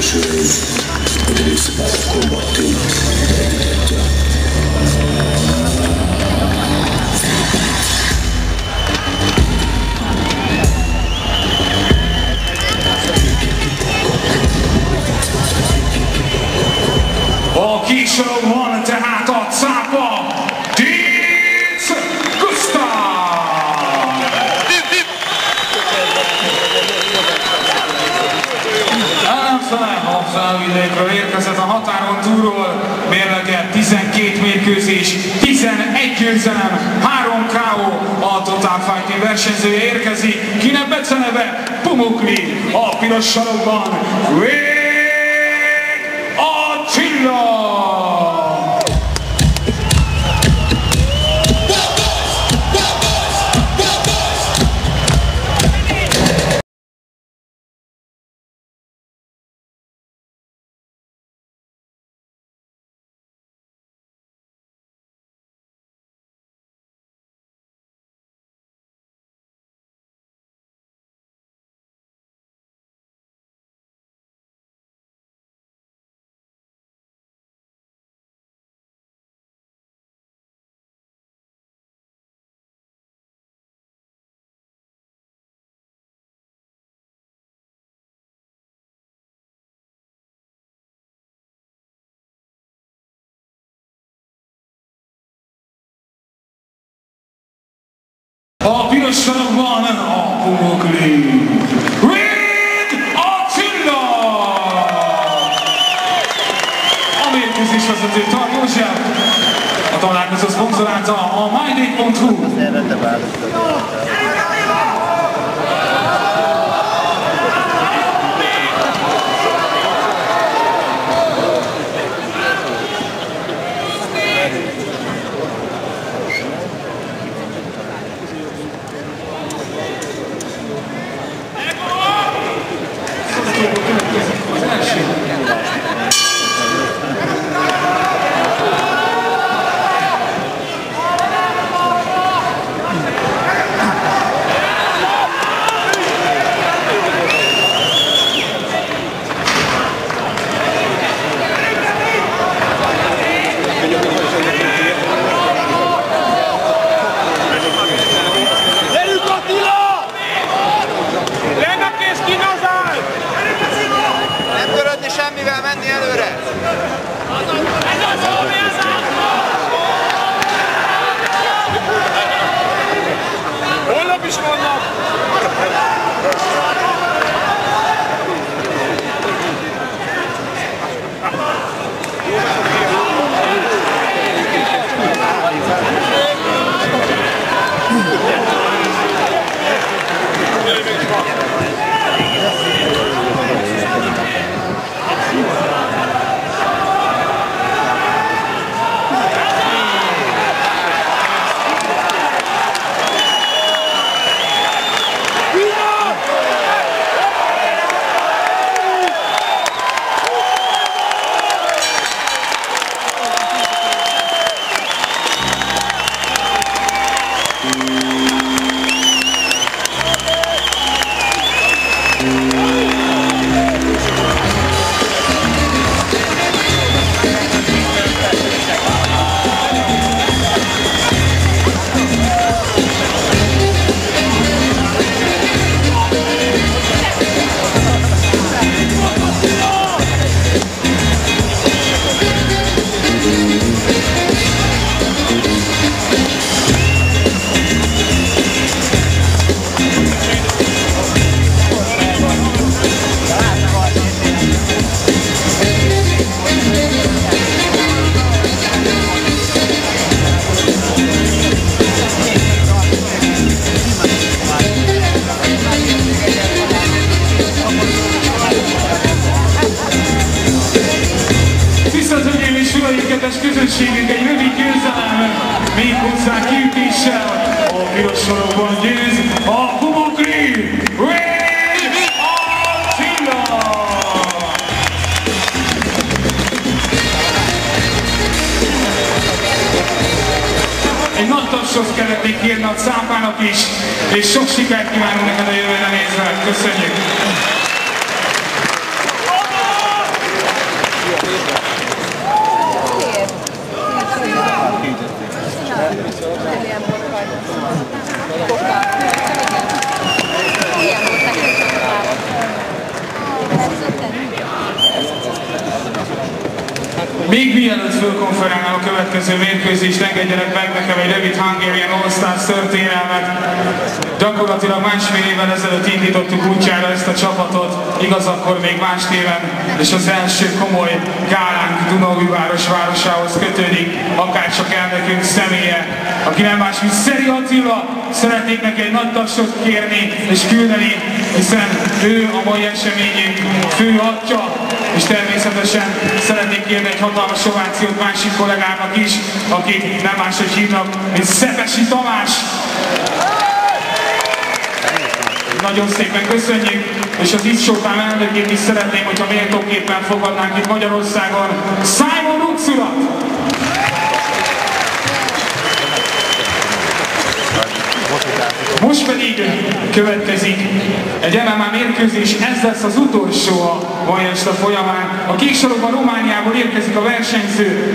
A később van tehát a cápa Dietz Gusztáv! Ellenfele a felvidékről érkezett a határon túlról, mérlege 12 mérkőzés, 11 győzelem, 3 KO, a Total Fighting versenyzője érkezik, kinek beceneve Pumukli, a piros sarokban Attila! A piros sarokban a Pumukli Attila! A mérkőzés vezető Tar József, a találkozó szponzorálta a MyDate.hu. Semmivel menni előre! Holnap is vannak! Közönségünk egy rövid győzelem, méghozzá kiütéssel, a piros sorokban győz a Pumukli Attila! Egy nagy tapsot kellett még kérni a cápának is, és sok sikert kívánunk neked a jövőre nézve. Köszönjük! fölkonferálnám a következő mérkőzést, engedjenek meg nekem egy rövid Hungarian All-Stars történelmet. Gyakorlatilag másfél évvel ezelőtt indítottuk útjára ezt a csapatot, igaz akkor még más néven, és az első komoly gálánk Dunaújváros városához kötődik, akárcsak elnökünk személye, aki nem más, mint Szeri Attila. Szeretnék neki egy nagy tapsot kérni és küldeni, hiszen ő a mai eseményünk fő atya, és természetesen szeretnék kérni egy hatalmas ovációt másik kollégának is, akit nem máshogy hívnak, mint Szepesi Tamás. Nagyon szépen köszönjük, és az It's Showtime elnökét is szeretném, hogyha méltóképpen fogadnánk itt Magyarországon Simon Rux urat! Most pedig következik egy MMA mérkőzés, ez lesz az utolsó a mai este folyamán. A kék sarokban Romániából érkezik a versenyző.